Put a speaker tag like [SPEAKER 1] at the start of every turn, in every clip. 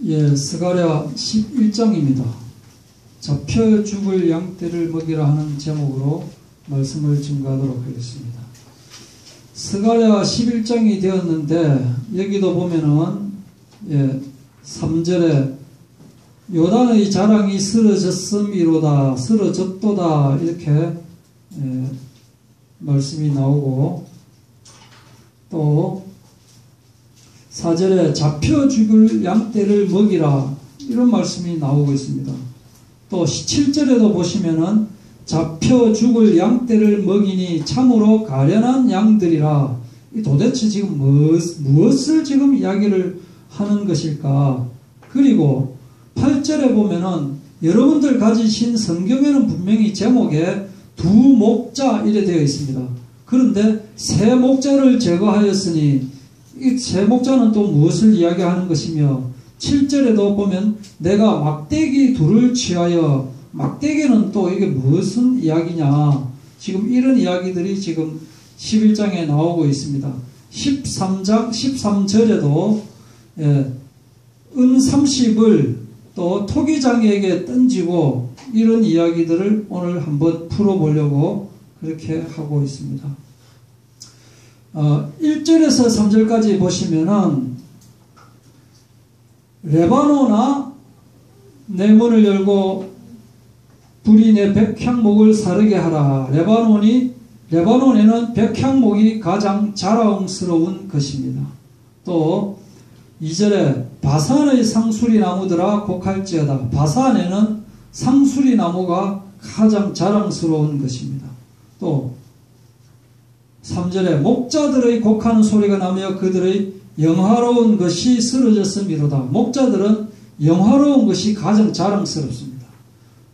[SPEAKER 1] 예, 스가랴 11장입니다. 잡혀 죽을 양떼를 먹이라 하는 제목으로 말씀을 증거하도록 하겠습니다. 스가랴 11장이 되었는데 여기도 보면은 3절에 요단의 자랑이 쓰러졌음이로다, 쓰러졌도다 이렇게 말씀이 나오고, 또 4절에 잡혀 죽을 양떼를 먹이라 이런 말씀이 나오고 있습니다. 또 7절에도 보시면은 잡혀 죽을 양떼를 먹이니 참으로 가련한 양들이라. 도대체 지금 무엇을 지금 이야기를 하는 것일까? 그리고 8절에 보면은 여러분들 가지신 성경에는 분명히 제목에 두 목자 이래 되어 있습니다. 그런데 세 목자를 제거하였으니 이 세 목자는 또 무엇을 이야기하는 것이며, 7절에도 보면 내가 막대기 둘을 취하여, 막대기는 또 이게 무슨 이야기냐, 지금 이런 이야기들이 지금 11장에 나오고 있습니다. 13절에도 은 30을 또 토기장에게 던지고, 이런 이야기들을 오늘 한번 풀어보려고 그렇게 하고 있습니다. 1절에서 3절까지 보시면은 레바노나 내 문을 열고 불이 내 백향목을 사르게 하라. 레바논에는 백향목이 가장 자랑스러운 것입니다. 또 2절에 바산의 상수리 나무들아 곡할지어다. 바산에는 상수리 나무가 가장 자랑스러운 것입니다. 또 3절에 목자들의 곡하는 소리가 나며 그들의 영화로운 것이 쓰러졌음이로다. 목자들은 영화로운 것이 가장 자랑스럽습니다.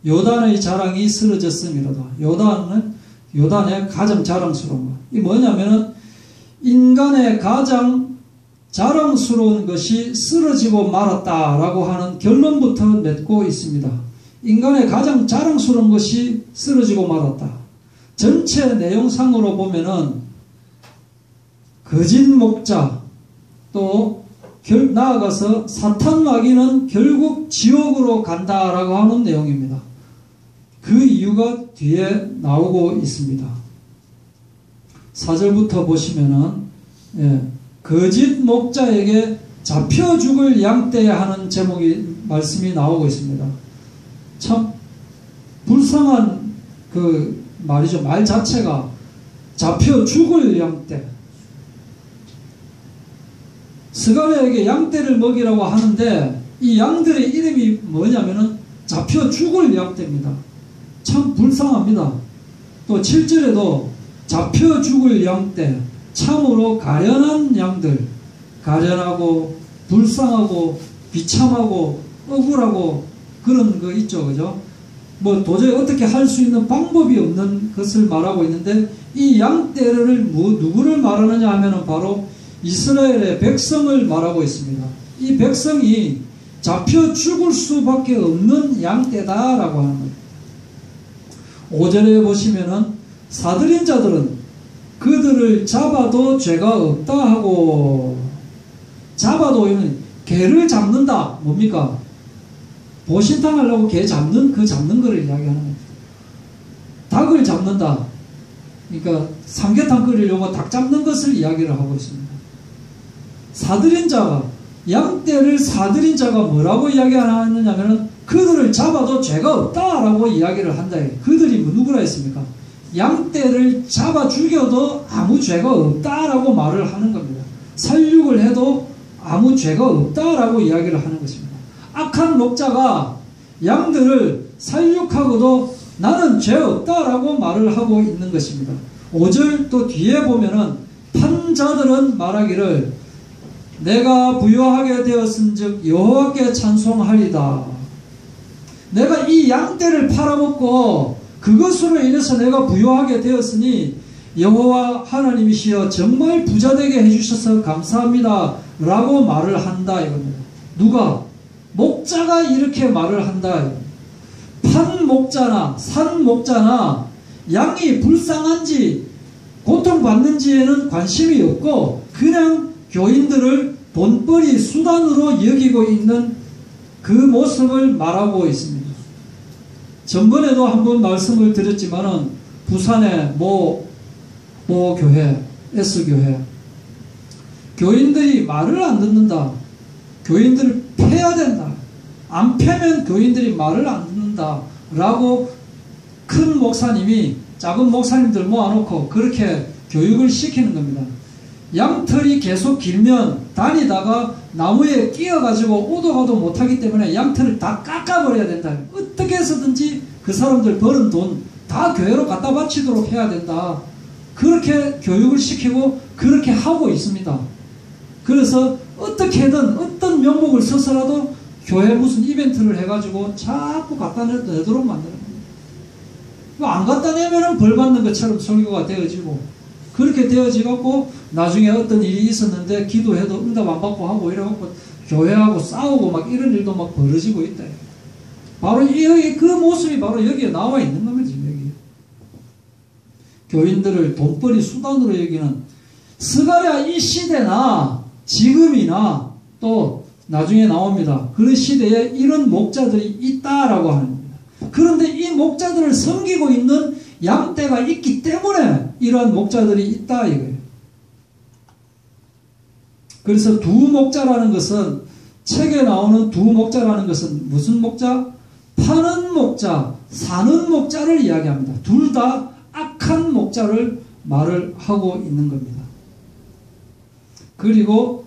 [SPEAKER 1] 요단의 자랑이 쓰러졌음이로다. 요단의 가장 자랑스러운 것. 이 뭐냐면은 인간의 가장 자랑스러운 것이 쓰러지고 말았다라고 하는 결론부터 맺고 있습니다. 인간의 가장 자랑스러운 것이 쓰러지고 말았다. 전체 내용상으로 보면은 거짓 목자, 또 나아가서 사탄 마귀는 결국 지옥으로 간다라고 하는 내용입니다. 그 이유가 뒤에 나오고 있습니다. 4절부터 보시면은 거짓 목자에게 잡혀 죽을 양떼 하는 제목이 말씀이 나오고 있습니다. 참 불쌍한 그 말이죠. 말 자체가 잡혀 죽을 양떼. 스가랴에게 양떼를 먹이라고 하는데 이 양들의 이름이 뭐냐면은 잡혀 죽을 양떼입니다. 참 불쌍합니다. 또 7절에도 잡혀 죽을 양떼, 참으로 가련한 양들, 가련하고 불쌍하고 비참하고 억울하고 그런 거 있죠, 그죠? 뭐 도저히 어떻게 할 수 있는 방법이 없는 것을 말하고 있는데, 이 양떼를 누구를 말하느냐 하면은 바로 이스라엘의 백성을 말하고 있습니다. 이 백성이 잡혀 죽을 수밖에 없는 양떼다라고 하는 거예요. 5절에 보시면은 사들인 자들은 그들을 잡아도 죄가 없다 하고, 잡아도 개를 잡는다. 뭡니까? 보신탕 하려고 개 잡는 그 잡는 거를 이야기하는 거예요. 닭을 잡는다. 그러니까 삼계탕 끓이려고 닭 잡는 것을 이야기를 하고 있습니다. 사들인 자가, 양떼를 사들인 자가 뭐라고 이야기하느냐면은 그들을 잡아도 죄가 없다라고 이야기를 한다. 그들이 누구라 했습니까? 양떼를 잡아 죽여도 아무 죄가 없다라고 말을 하는 겁니다. 살육을 해도 아무 죄가 없다라고 이야기를 하는 것입니다. 악한 목자가 양들을 살육하고도 나는 죄 없다라고 말을 하고 있는 것입니다. 5절 또 뒤에 보면은 판자들은 말하기를 내가 부요하게 되었은즉 여호와께 찬송하리다. 내가 이 양떼를 팔아먹고 그것으로 인해서 내가 부요하게 되었으니 여호와 하나님이시여 정말 부자되게 해주셔서 감사합니다 라고 말을 한다 이겁니다. 누가? 목자가 이렇게 말을 한다. 판 목자나 산 목자나 양이 불쌍한지 고통받는지에는 관심이 없고 그냥 교인들을 돈벌이 수단으로 여기고 있는 그 모습을 말하고 있습니다. 전번에도 한번 말씀을 드렸지만은 부산의 모 교회, S교회, 교인들이 말을 안 듣는다. 교인들을 패야 된다. 안 패면 교인들이 말을 안 듣는다. 라고 큰 목사님이 작은 목사님들 모아놓고 그렇게 교육을 시키는 겁니다. 양털이 계속 길면 다니다가 나무에 끼어가지고 오도 가도 못하기 때문에 양털을 다 깎아버려야 된다. 어떻게 해서든지 그 사람들 벌은 돈 다 교회로 갖다 바치도록 해야 된다. 그렇게 교육을 시키고 그렇게 하고 있습니다. 그래서 어떻게든 어떤 명목을 써서라도 교회 무슨 이벤트를 해가지고 자꾸 갖다 내도록 만드는 겁니다. 안 갖다 내면은 벌 받는 것처럼 설교가 되어지고 그렇게 되어지고 나중에 어떤 일이 있었는데 기도해도 응답 안 받고 하고 이래갖고 교회하고 싸우고 막 이런 일도 막 벌어지고 있다. 바로 여기 그 모습이 바로 여기에 나와 있는 겁니다. 지금 여기 교인들을 돈벌이 수단으로 여기는 스가랴 이 시대나 지금이나 또 나중에 나옵니다. 그 시대에 이런 목자들이 있다라고 하는 겁니다. 그런데 이 목자들을 섬기고 있는 양떼가 있기 때문에 이러한 목자들이 있다 이거예요. 그래서 두 목자라는 것은 책에 나오는 두 목자라는 것은 무슨 목자? 파는 목자, 사는 목자를 이야기합니다. 둘 다 악한 목자를 말을 하고 있는 겁니다. 그리고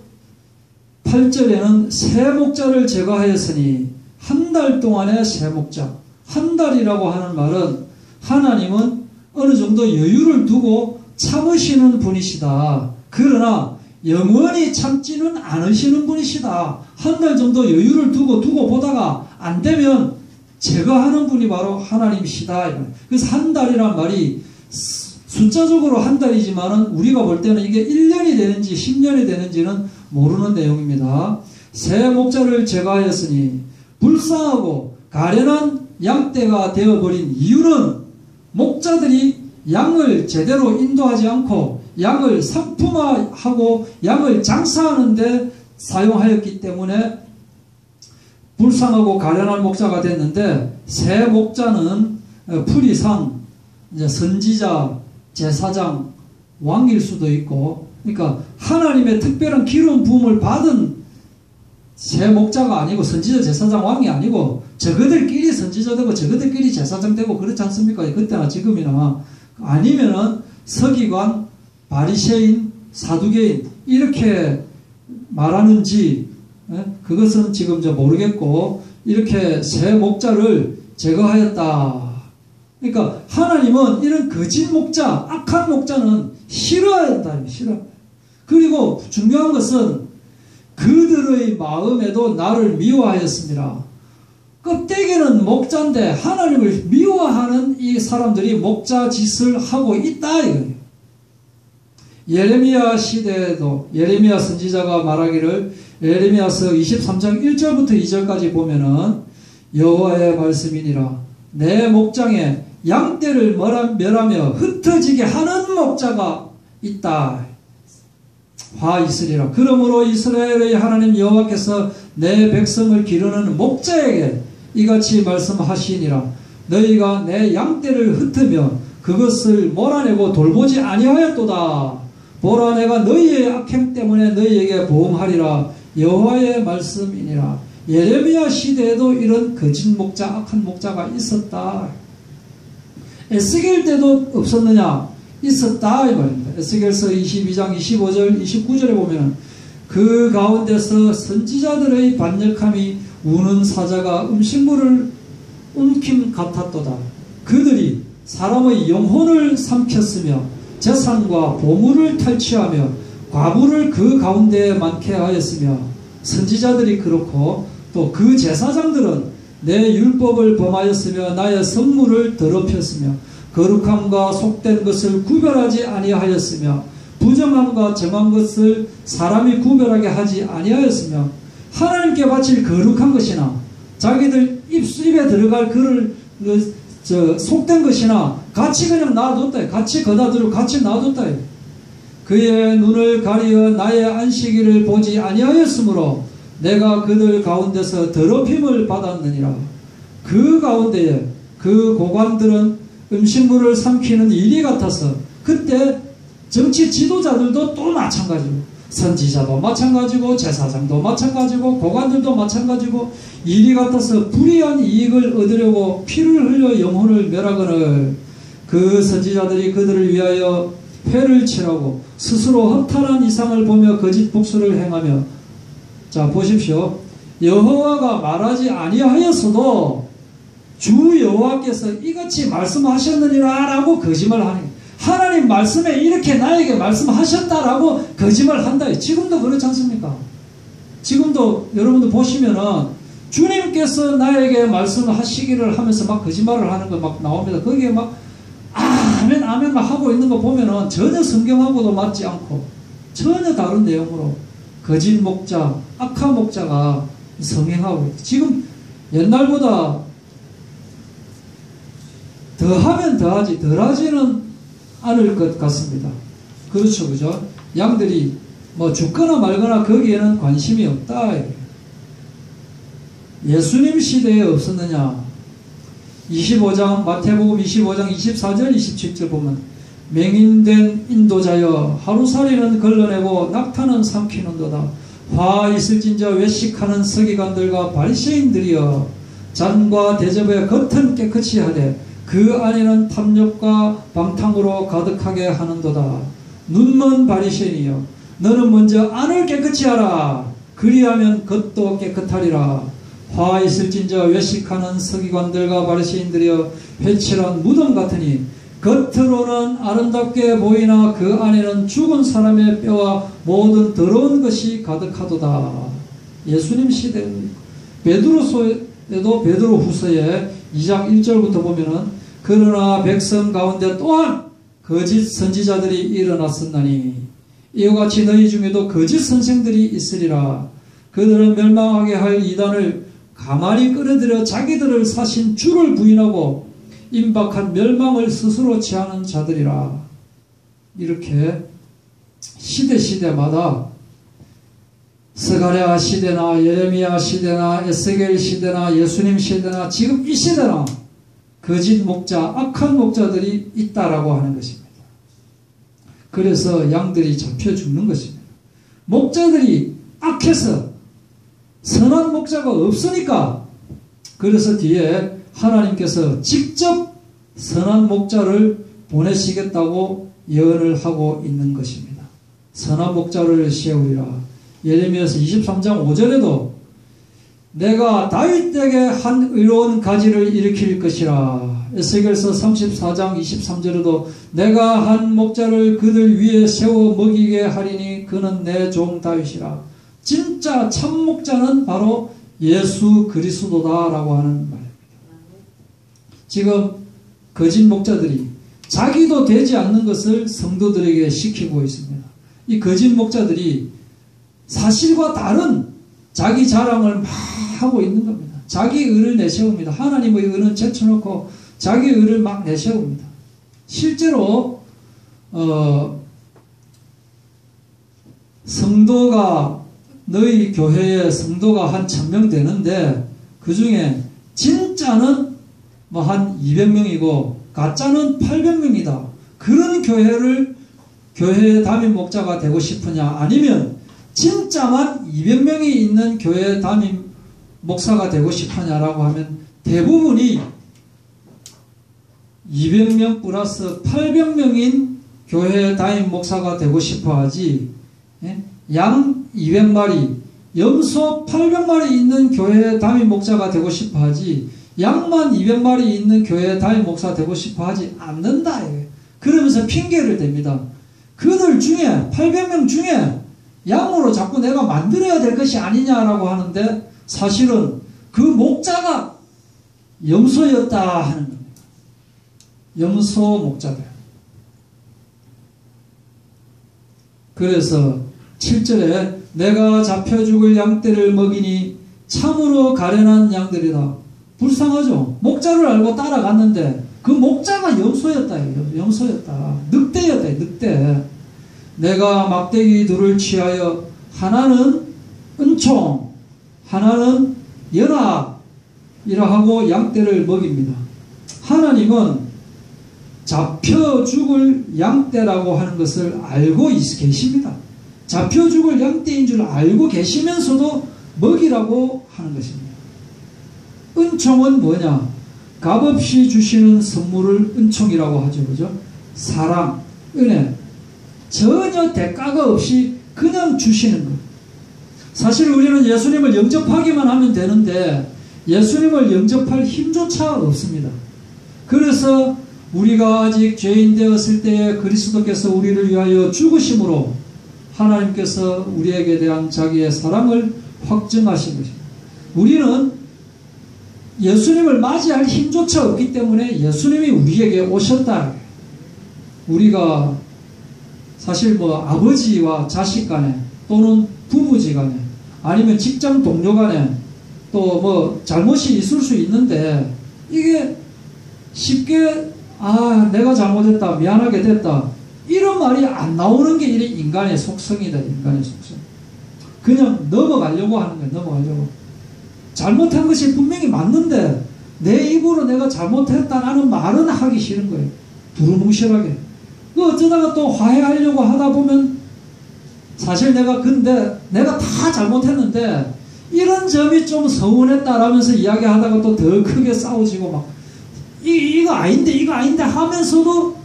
[SPEAKER 1] 8절에는 새 목자를 제거하였으니 한 달 동안의 새 목자. 한 달이라고 하는 말은 하나님은 어느 정도 여유를 두고 참으시는 분이시다. 그러나 영원히 참지는 않으시는 분이시다. 한 달 정도 여유를 두고 보다가 안 되면 제거하는 분이 바로 하나님이시다. 그래서 한 달이란 말이 숫자적으로 한 달이지만은 우리가 볼 때는 이게 1년이 되는지 10년이 되는지는 모르는 내용입니다. 새 목자를 제거하였으니 불쌍하고 가련한 양떼가 되어버린 이유는 목자들이 양을 제대로 인도하지 않고 양을 상품화하고 양을 장사하는데 사용하였기 때문에 불쌍하고 가련한 목자가 됐는데 새 목자는 풀이상 이제 선지자, 제사장, 왕일 수도 있고 그러니까 하나님의 특별한 기름 부음을 받은 새 목자가 아니고 선지자, 제사장, 왕이 아니고 저그들끼리 선지자 되고 저그들끼리 제사장 되고 그렇지 않습니까? 그때나 지금이나 아니면은 서기관, 바리새인, 사두개인 이렇게 말하는지 그것은 지금 모르겠고 이렇게 새 목자를 제거하였다. 그러니까 하나님은 이런 거짓 목자, 악한 목자는 싫어한다. 싫어. 그리고 중요한 것은 그들의 마음에도 나를 미워하였습니다. 껍데기는 목자인데 하나님을 미워하는 이 사람들이 목자 짓을 하고 있다. 이거예요. 예레미야 시대에도 예레미야 선지자가 말하기를 예레미야서 23장 1절부터 2절까지 보면은 여호와의 말씀이니라 내 목장에 양떼를 멸하며 흩어지게 하는 목자가 있다. 화 있으리라. 그러므로 이스라엘의 하나님 여호와께서 내 백성을 기르는 목자에게 이같이 말씀하시니라. 너희가 내 양떼를 흩으며 그것을 몰아내고 돌보지 아니하였도다. 보라 내가 너희의 악행 때문에 너희에게 보응하리라. 여호와의 말씀이니라. 예레미야 시대에도 이런 거짓 목자, 악한 목자가 있었다. 에스겔 때도 없었느냐? 있었다 이 말입니다. 에스겔서 22장 25절 29절에 보면 그 가운데서 선지자들의 반역함이 우는 사자가 음식물을 움킴 같았도다. 그들이 사람의 영혼을 삼켰으며 재산과 보물을 탈취하며 과부를 그 가운데에 많게 하였으며 선지자들이 그렇고 또 그 제사장들은 내 율법을 범하였으며 나의 성물을 더럽혔으며 거룩함과 속된 것을 구별하지 아니하였으며 부정함과 정한 것을 사람이 구별하게 하지 아니하였으며 하나님께 바칠 거룩한 것이나 자기들 입에 들어갈 그를 속된 것이나 같이 그냥 놔뒀다. 같이 거다 들고 같이 놔뒀다. 그의 눈을 가리어 나의 안식일을 보지 아니하였으므로 내가 그들 가운데서 더럽힘을 받았느니라. 그 가운데에 그 고관들은 음식물을 삼키는 일이 같아서, 그때 정치 지도자들도 또 마찬가지고, 선지자도 마찬가지고, 제사장도 마찬가지고, 고관들도 마찬가지고, 일이 같아서 불의한 이익을 얻으려고 피를 흘려 영혼을 멸하거늘 그 선지자들이 그들을 위하여 회를 치라고 스스로 허탄한 이상을 보며 거짓 복수를 행하며. 자, 보십시오. 여호와가 말하지 아니하였어도 주 여호와께서 이같이 말씀하셨느니라 라고 거짓말하는 거예요. 하나님 말씀에 이렇게 나에게 말씀하셨다라고 거짓말한다. 지금도 그렇지 않습니까? 지금도 여러분들 보시면은 주님께서 나에게 말씀하시기를 하면서 막 거짓말을 하는 거 막 나옵니다. 거기에 막 아멘 아멘 막 하고 있는 거 보면은 전혀 성경하고도 맞지 않고 전혀 다른 내용으로 거짓 목자, 악한 목자가 성행하고 있다. 지금 옛날보다 더하면 더하지 덜하지는 않을 것 같습니다. 그렇죠, 그죠? 양들이 뭐 죽거나 말거나 거기에는 관심이 없다. 예수님 시대에 없었느냐? 25장 마태복음 25장 24절 27절 보면 맹인된 인도자여 하루살이는 걸러내고 낙타는 삼키는도다. 화 있을진저 외식하는 서기관들과 바리새인들이여 잔과 대접의 겉은 깨끗이 하되 그 안에는 탐욕과 방탕으로 가득하게 하는도다. 눈먼 바리새인이여 너는 먼저 안을 깨끗이 하라. 그리하면 겉도 깨끗하리라. 화 있을진저 외식하는 서기관들과 바리새인들이여 회칠한 무덤 같으니 겉으로는 아름답게 보이나 그 안에는 죽은 사람의 뼈와 모든 더러운 것이 가득하도다. 예수님 시대 베드로서에도 베드로후서에 2장 1절부터 보면은 그러나 백성 가운데 또한 거짓 선지자들이 일어났었나니 이와 같이 너희 중에도 거짓 선생들이 있으리라. 그들은 멸망하게 할 이단을 가만히 끌어들여 자기들을 사신 주를 부인하고 임박한 멸망을 스스로 취하는 자들이라. 이렇게 시대마다 스가랴 시대나 예레미야 시대나 에스겔 시대나 예수님 시대나 지금 이 시대나 거짓 목자, 악한 목자들이 있다라고 하는 것입니다. 그래서 양들이 잡혀 죽는 것입니다. 목자들이 악해서 선한 목자가 없으니까, 그래서 뒤에 하나님께서 직접 선한 목자를 보내시겠다고 예언을 하고 있는 것입니다. 선한 목자를 세우리라. 예레미야서 23장 5절에도 내가 다윗에게 한 의로운 가지를 일으킬 것이라. 에스겔서 34장 23절에도 내가 한 목자를 그들 위에 세워 먹이게 하리니 그는 내 종 다윗이라. 진짜 참 목자는 바로 예수 그리스도다라고 하는 말입니다. 지금 거짓 목자들이 자기도 되지 않는 것을 성도들에게 시키고 있습니다. 이 거짓 목자들이 사실과 다른 자기 자랑을 막 하고 있는 겁니다. 자기 의를 내세웁니다. 하나님의 의는 제쳐놓고 자기 의를 막 내세웁니다. 실제로 성도가 너희 교회에 성도가 한 1000명 되는데 그 중에 진짜는 뭐 한 200명이고 가짜는 800명이다. 그런 교회의 담임 목자가 되고 싶으냐, 아니면 진짜만 200명이 있는 교회 담임 목사가 되고 싶으냐라고 하면 대부분이 200명 플러스 800명인 교회 담임 목사가 되고 싶어 하지, 양 200마리, 염소 800마리 있는 교회 담임 목자가 되고 싶어 하지, 양만 200마리 있는 교회 담임 목사 되고 싶어 하지 않는다. 그러면서 핑계를 댑니다. 그들 중에 800명 중에 양으로 자꾸 내가 만들어야 될 것이 아니냐라고 하는데 사실은 그 목자가 염소였다 하는 겁니다. 염소 목자들. 그래서 7절에 내가 잡혀 죽을 양떼를 먹이니 참으로 가련한 양들이다. 불쌍하죠. 목자를 알고 따라갔는데 그 목자가 염소였다. 염소였다. 늑대였다. 늑대. 내가 막대기 둘을 취하여 하나는 은총 하나는 연합이라 하고 양떼를 먹입니다. 하나님은 잡혀 죽을 양떼라고 하는 것을 알고 계십니다. 잡혀 죽을 양떼인 줄 알고 계시면서도 먹이라고 하는 것입니다. 은총은 뭐냐? 값없이 주시는 선물을 은총이라고 하죠. 그죠? 사랑, 은혜. 전혀 대가가 없이 그냥 주시는 것. 사실 우리는 예수님을 영접하기만 하면 되는데 예수님을 영접할 힘조차 없습니다. 그래서 우리가 아직 죄인 되었을 때에 그리스도께서 우리를 위하여 죽으심으로 하나님께서 우리에게 대한 자기의 사랑을 확증하신 것입니다. 우리는 예수님을 맞이할 힘조차 없기 때문에 예수님이 우리에게 오셨다. 우리가 사실 아버지와 자식 간에 또는 부부지간에 아니면 직장 동료 간에 또 잘못이 있을 수 있는데 이게 쉽게 내가 잘못했다, 미안하게 됐다 이런 말이 안 나오는 게 이래 인간의 속성이다. 인간의 속성. 그냥 넘어가려고 하는 거예요. 넘어가려고. 잘못한 것이 분명히 맞는데 내 입으로 내가 잘못했다라는 말은 하기 싫은 거예요. 두루뭉실하게. 어쩌다가 또 화해하려고 하다 보면 사실 내가 다 잘못했는데 이런 점이 좀 서운했다라면서 이야기하다가 또 더 크게 싸워지고 막 이거 아닌데 하면서도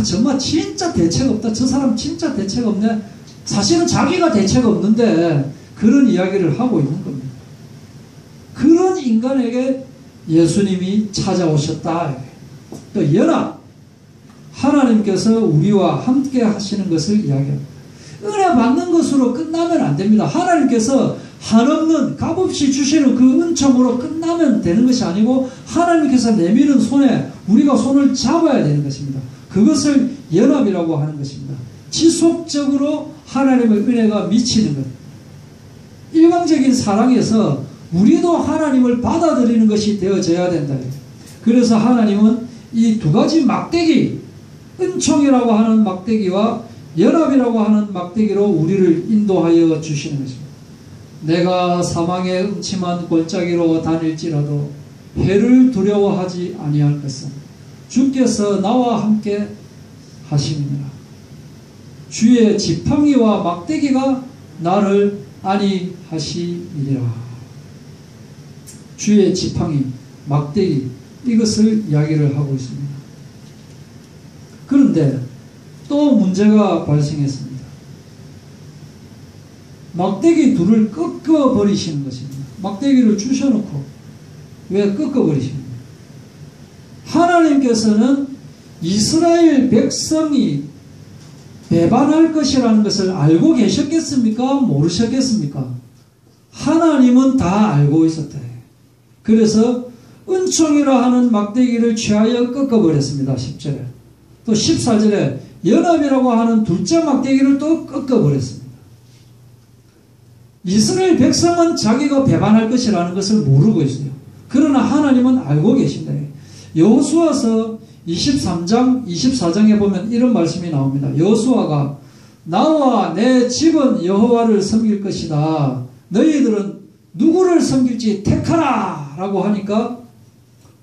[SPEAKER 1] 정말 진짜 대책 없다. 저 사람 진짜 대책 없네. 사실은 자기가 대책 없는데 그런 이야기를 하고 있는 겁니다. 그런 인간에게 예수님이 찾아오셨다. 또 연합. 하나님께서 우리와 함께 하시는 것을 이야기합니다. 은혜 받는 것으로 끝나면 안 됩니다. 하나님께서 한없는 값없이 주시는 그 은총으로 끝나면 되는 것이 아니고 하나님께서 내미는 손에 우리가 손을 잡아야 되는 것입니다. 그것을 연합이라고 하는 것입니다. 지속적으로 하나님의 은혜가 미치는 것. 일방적인 사랑에서 우리도 하나님을 받아들이는 것이 되어져야 된다. 그래서 하나님은 이 두 가지 막대기, 은총이라고 하는 막대기와 연합이라고 하는 막대기로 우리를 인도하여 주시는 것입니다. 내가 사망의 음침한 골짜기로 다닐지라도 해를 두려워하지 아니할 것은 주께서 나와 함께 하심이니라. 주의 지팡이와 막대기가 나를 안위하시리라. 주의 지팡이, 막대기, 이것을 이야기를 하고 있습니다. 그런데 또 문제가 발생했습니다. 막대기 둘을 꺾어버리시는 것입니다. 막대기를 주셔놓고 왜 꺾어버리십니까? 하나님께서는 이스라엘 백성이 배반할 것이라는 것을 알고 계셨겠습니까? 모르셨겠습니까? 하나님은 다 알고 있었다. 그래서 은총이라 하는 막대기를 취하여 꺾어버렸습니다. 10절에. 또 14절에 연합이라고 하는 둘째 막대기를 또 꺾어버렸습니다. 이스라엘 백성은 자기가 배반할 것이라는 것을 모르고 있어요. 그러나 하나님은 알고 계신다. 여호수아서 23장 24장에 보면 이런 말씀이 나옵니다. 여호수아가 나와 내 집은 여호와를 섬길 것이다. 너희들은 누구를 섬길지 택하라 라고 하니까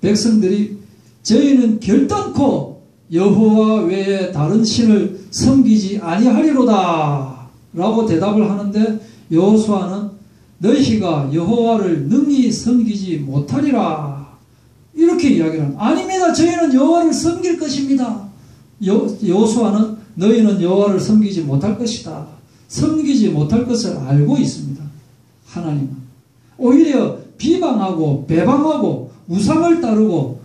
[SPEAKER 1] 백성들이 저희는 결단코 여호와 외에 다른 신을 섬기지 아니하리로다 라고 대답을 하는데 여호수아는 너희가 여호와를 능히 섬기지 못하리라 이렇게 이야기를 합니다. 아닙니다. 저희는 여호와를 섬길 것입니다. 여호수아는 너희는 여호와를 섬기지 못할 것이다. 섬기지 못할 것을 알고 있습니다. 하나님은 오히려 비방하고 배방하고 우상을 따르고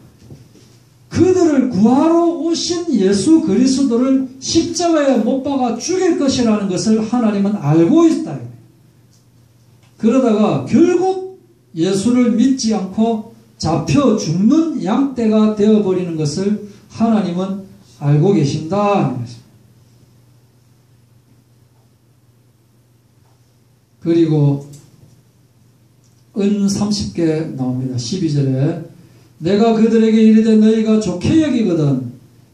[SPEAKER 1] 그들을 구하러 오신 예수 그리스도를 십자가에 못 박아 죽일 것이라는 것을 하나님은 알고 있다. 그러다가 결국 예수를 믿지 않고 잡혀 죽는 양떼가 되어버리는 것을 하나님은 알고 계신다. 그리고 은 30개 나옵니다. 12절에 내가 그들에게 이르되 너희가 좋게 여기거든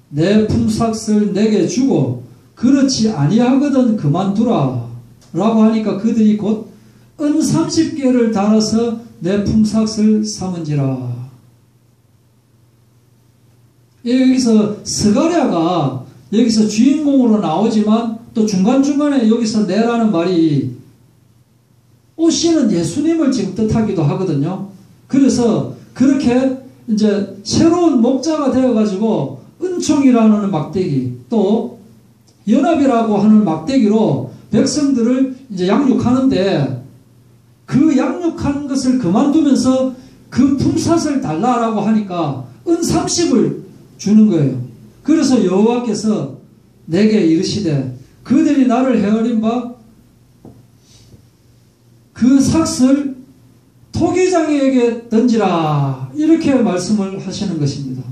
[SPEAKER 1] 내 품삯을 내게 주고 그렇지 아니하거든 그만두라 라고 하니까 그들이 곧 은 30개를 달아서 내 품삯을 삼은지라. 여기서 스가랴가 여기서 주인공으로 나오지만 또 중간중간에 여기서 내라는 말이 오시는 예수님을 지금 뜻하기도 하거든요. 그래서 그렇게 이제 새로운 목자가 되어가지고 은총이라는 막대기, 또 연합이라고 하는 막대기로 백성들을 이제 양육하는데, 그 양육하는 것을 그만두면서 그 품삯을 달라라고 하니까 은 30을 주는 거예요. 그래서 여호와께서 내게 이르시되 그들이 나를 헤아린 바 그 삭을 토기장이에게 던지라, 이렇게 말씀을 하시는 것입니다.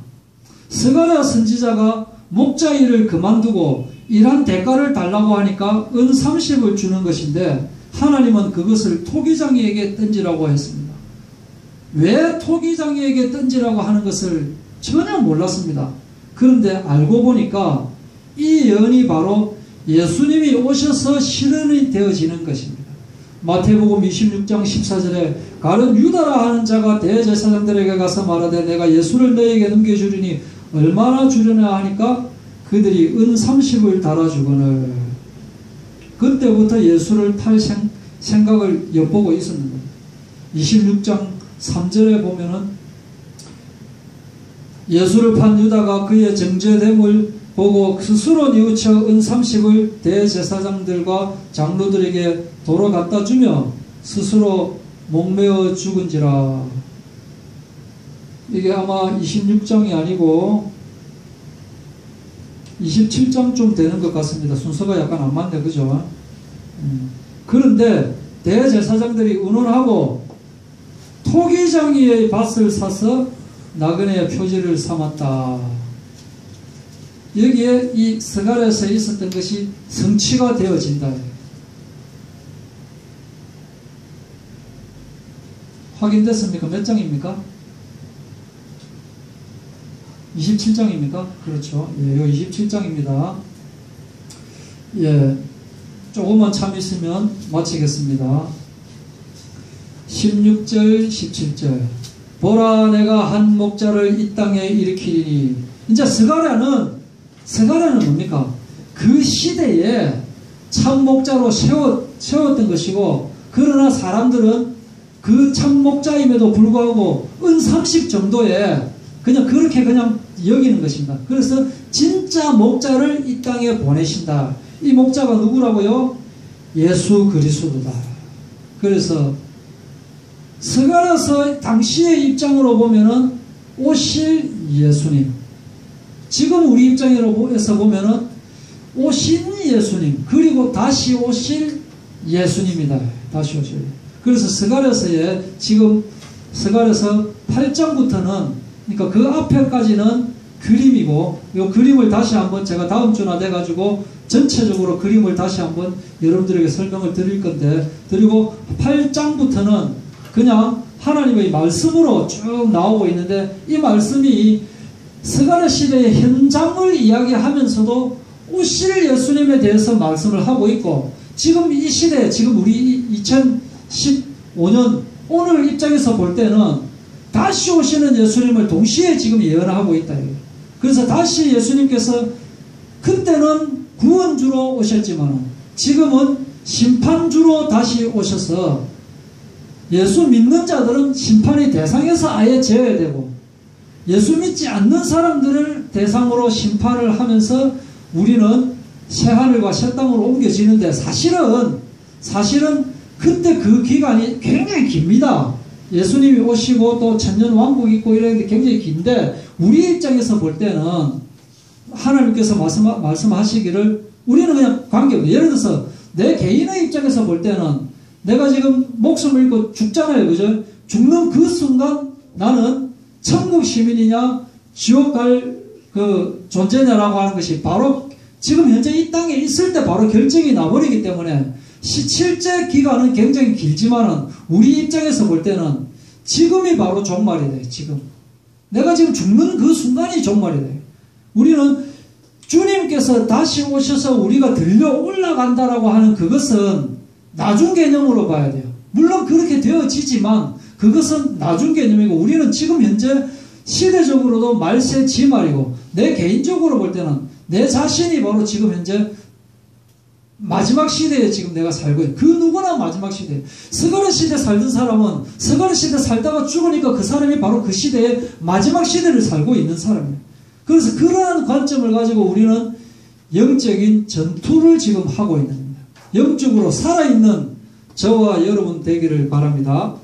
[SPEAKER 1] 스가랴 선지자가 목자 일을 그만두고 일한 대가를 달라고 하니까 은 30을 주는 것인데, 하나님은 그것을 토기장이에게 던지라고 했습니다. 왜 토기장이에게 던지라고 하는 것을 전혀 몰랐습니다. 그런데 알고 보니까 이 예언이 바로 예수님이 오셔서 실현이 되어지는 것입니다. 마태복음 26장 14절에 가룟 유다라 하는 자가 대제사장들에게 가서 말하되 내가 예수를 너에게 넘겨주리니 얼마나 주려냐 하니까 그들이 은 30을 달아주거늘. 그때부터 예수를 팔 생각을 엿보고 있었는데, 26장 3절에 보면은 예수를 판 유다가 그의 정죄됨을 보고 스스로 뉘우쳐 은 30을 대제사장들과 장로들에게 도로 갖다 주며 스스로 목매어 죽은지라. 이게 아마 26장이 아니고 27장쯤 되는 것 같습니다. 순서가 약간 안 맞네, 그죠? 그런데 대제사장들이 의논하고 토기장이의 밭을 사서 나그네의 표지를 삼았다. 여기에 이 스가랴에서 있었던 것이 성취가 되어진다. 확인됐습니까? 몇 장입니까? 27장입니까? 그렇죠. 예, 요 27장입니다. 예, 조금만 참 있으면 마치겠습니다. 16절, 17절. 보라, 내가 한 목자를 이 땅에 일으키리니. 이제 스가랴는 뭡니까? 그 시대에 참 목자로 세웠던 것이고, 그러나 사람들은 그 참 목자임에도 불구하고 은 30 정도에 그렇게 여기는 것입니다. 그래서 진짜 목자를 이 땅에 보내신다. 이 목자가 누구라고요? 예수 그리스도다. 그래서 스가랴서 당시의 입장으로 보면은 오실 예수님, 지금 우리 입장에서 보면은 오신 예수님, 그리고 다시 오실 예수님이다. 다시 오실. 그래서 스가랴서에 지금 스가랴서 8장부터는, 그러니까 그 앞에까지는 그림이고, 이 그림을 다시 한번 제가 다음 주나 돼가지고 전체적으로 그림을 다시 한번 여러분들에게 설명을 드릴 건데, 그리고 8장부터는 그냥 하나님의 말씀으로 쭉 나오고 있는데, 이 말씀이 스가랴 시대의 현장을 이야기하면서도 오실 예수님에 대해서 말씀을 하고 있고, 지금 이 시대, 지금 우리 2015년 오늘 입장에서 볼 때는 다시 오시는 예수님을 동시에 지금 예언하고 있다. 그래서 다시 예수님께서 그때는 구원주로 오셨지만 지금은 심판주로 다시 오셔서 예수 믿는 자들은 심판의 대상에서 아예 제어야 되고, 예수 믿지 않는 사람들을 대상으로 심판을 하면서 우리는 새하늘과 새 땅으로 옮겨지는데, 사실은 그때 그 기간이 굉장히 깁니다. 예수님이 오시고 또 천년 왕국 있고 이런 게 굉장히 긴데, 우리 입장에서 볼 때는 하나님께서 말씀하시기를 우리는 그냥 관계없어요. 예를 들어서 내 개인의 입장에서 볼 때는 내가 지금 목숨을 잃고 죽잖아요. 그죠? 죽는 그 순간 나는 천국 시민이냐 지옥 갈 그 존재냐라고 하는 것이 바로 지금 현재 이 땅에 있을 때 바로 결정이 나버리기 때문에, 실제 기간은 굉장히 길지만은 우리 입장에서 볼 때는 지금이 바로 종말이 돼요. 지금 내가 지금 죽는 그 순간이 종말이 돼요. 우리는 주님께서 다시 오셔서 우리가 들려 올라간다라고 하는 그것은 나중 개념으로 봐야 돼요. 물론 그렇게 되어지지만 그것은 나중 개념이고 우리는 지금 현재 시대적으로도 말세 지말이고 내 개인적으로 볼 때는 내 자신이 바로 지금 현재 마지막 시대에 지금 내가 살고 있는 그 누구나 마지막 시대. 서거른 시대 살던 사람은 서거른 시대 살다가 죽으니까 그 사람이 바로 그 시대의 마지막 시대를 살고 있는 사람이에요. 그래서 그러한 관점을 가지고 우리는 영적인 전투를 지금 하고 있는 겁니다. 영적으로 살아있는 저와 여러분 되기를 바랍니다.